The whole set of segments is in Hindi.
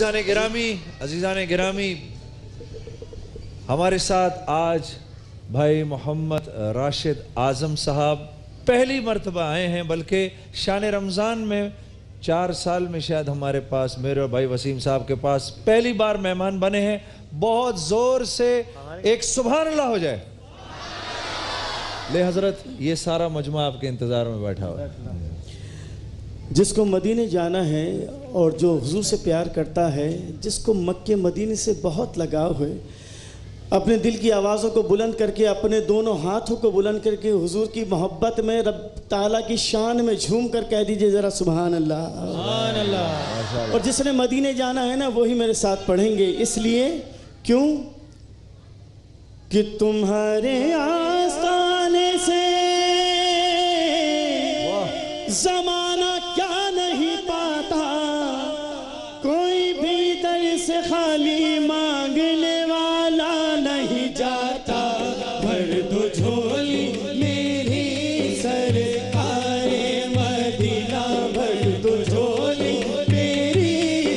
अज़ीज़ान गिरामी, हमारे साथ आज भाई मोहम्मद राशिद आज़म साहब पहली मर्तबा आए हैं, बल्कि शान रमज़ान में 4 साल में शायद हमारे पास, मेरे और भाई वसीम साहब के पास पहली बार मेहमान बने हैं। बहुत ज़ोर से एक सुभान अल्लाह हो जाए। ले हज़रत, ये सारा मजमा आपके इंतज़ार में बैठा हुआ है। जिसको मदीने जाना है और जो हुजूर से प्यार करता है, जिसको मक्के मदीने से बहुत लगाव है, अपने दिल की आवाज़ों को बुलंद करके, अपने दोनों हाथों को बुलंद करके हुजूर की मोहब्बत में, रब ताला की शान में झूम कर कह दीजिए ज़रा सुभान अल्लाह, सुभान अल्लाह। और जिसने मदीने जाना है ना, वही मेरे साथ पढ़ेंगे। इसलिए क्यों कि तुम्हारे आस्ताने से ज़माना क्या नहीं पाता, कोई भी दर से खाली मांगने वाला नहीं जाता। भर दो झोली मेरी सरकारे मदीना, भर दो झोली मेरी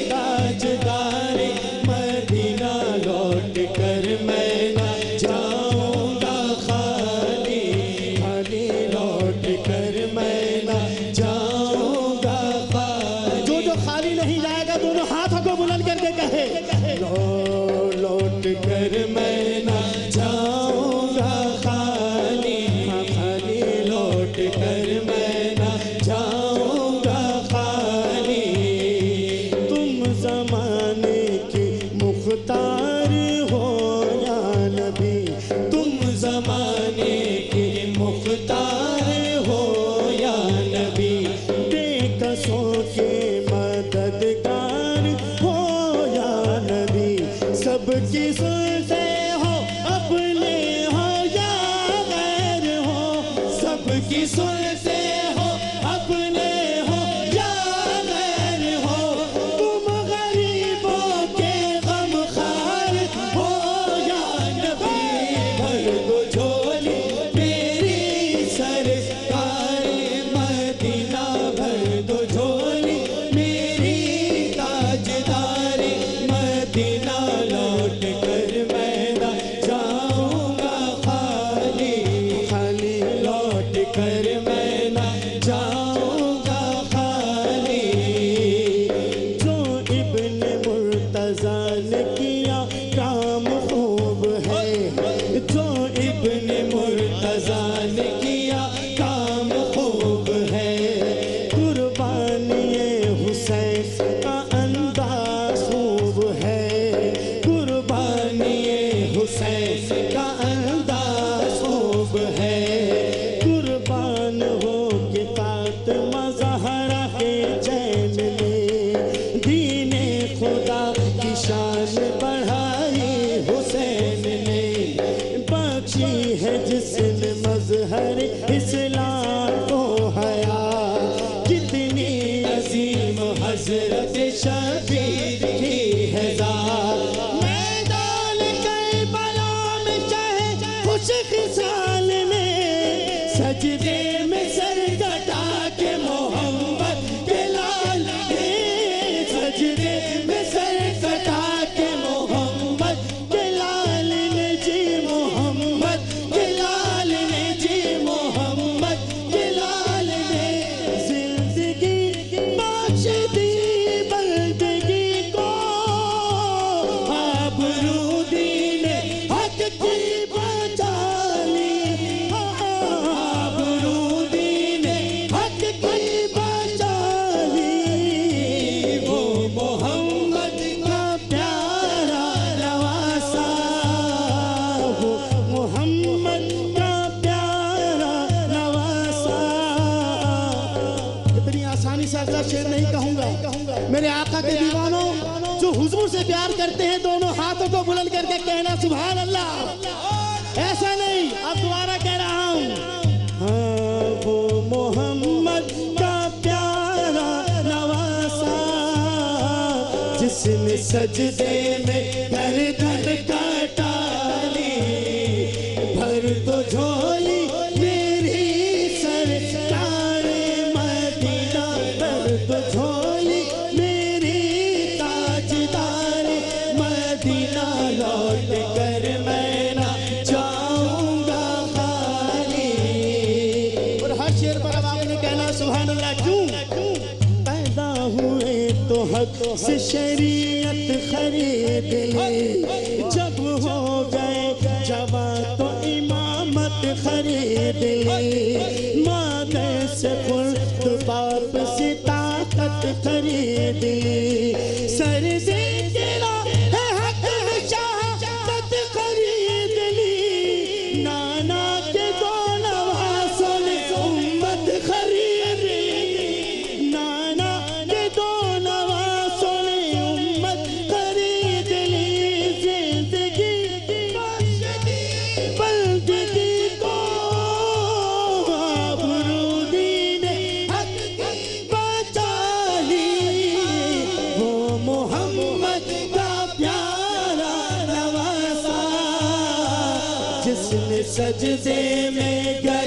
ताजदारे मदीना, लौट कर मैं ना जाऊंगा खाली, खाली लौट कर मैं ना जाऊंगा खाली। जो खाली नहीं जाएगा दोनों हाथों को बुलंद करके कहे, लौट कर मैं ना जाऊंगा खाली, खाली लौट कर मैं ना जाऊंगा खाली। तुम ज़माने के मुख्तार हो या नबी, तुम ज़माने के मुख्तार हो या नबी, बेकसों के मददगार हो या नबी, सबकी सुनते हो अपने हो या गैर हो, सबकी सुनते हो अपने हो या गैर हो। तुम गरीबों के गमखार हो या नबी, भर दो झोली मेरी सरकारे मदीना, भर दो झोली मेरी ताजदारे मदीना, लौट कर मैं ना जाऊंगा खाली, खाली लौट कर मैं ना जाऊंगा खाली। जो इब्न मुर्तज़ा ने किया काम खूब है, जो इब्न मुर्तज़ा ने किया काम खूब है, कुर्बानी हुसैन का अंदाज़ खूब है, कुर्बानी हुसैन का अंदाज़ खूब है। कुर्बान हो के फातिमा ज़हरा के चैन ने, दीने खुदा की शान बढ़ाई हुसैन ने, बख्शी है जिसने मज़हर इस्लाम को हया, कितनी अजीम हज़रत शबीर की है ज़ात। मैदान करबला में चाहे खुश खिसाल ने, सजदे में सर कटा के मोहम्मद के लाल ने, सजदे में सर कटा के मोहम्मद के लाल ने जी, मोहम्मद के लाल ने जी, मोहम्मद के लाल ने जिंदगी बख्श दी बंदगी को, आबरू दीने हक की बचा ली, आबरू दीने हक की बचा ली। वो मोहम्मद का प्यारा नवासा, वो मोहम्मद का प्यारा नवासा। इतनी आसानी से अगला शेर नहीं कहूंगा। मेरे आका के दीवानों, जो हुजूर से प्यार करते हैं, दोनों हाथों को बुलंद करके कहना सुभान अल्लाह। ऐसा नहीं, अब दोबारा कह रहा हूँ। हाँ, वो मोहम्मद का प्यारा नवासा, जिसने सजदे में गर्दन कटा ली, भर दो झोली मेरी सरकारे मदीना, भर दो झोली मेरी ताजदारे शरीयत खरीद ली, जब हो गए जवां तो इमामत खरीद ली, मादर से खुद बाप से ताकत खरीद ली, सर से गिरा है हक में शहादत खरीद ली, नाना के दो नवासों ने उम्मत खरीद ली, नाना के दो नवासों ने उम्मत खरीद ली, जिंदगी बंदगी को आबरूदी ने हक बचा ली, वो मोहम्मद का प्यारा नवासा जिसने सजदे में गए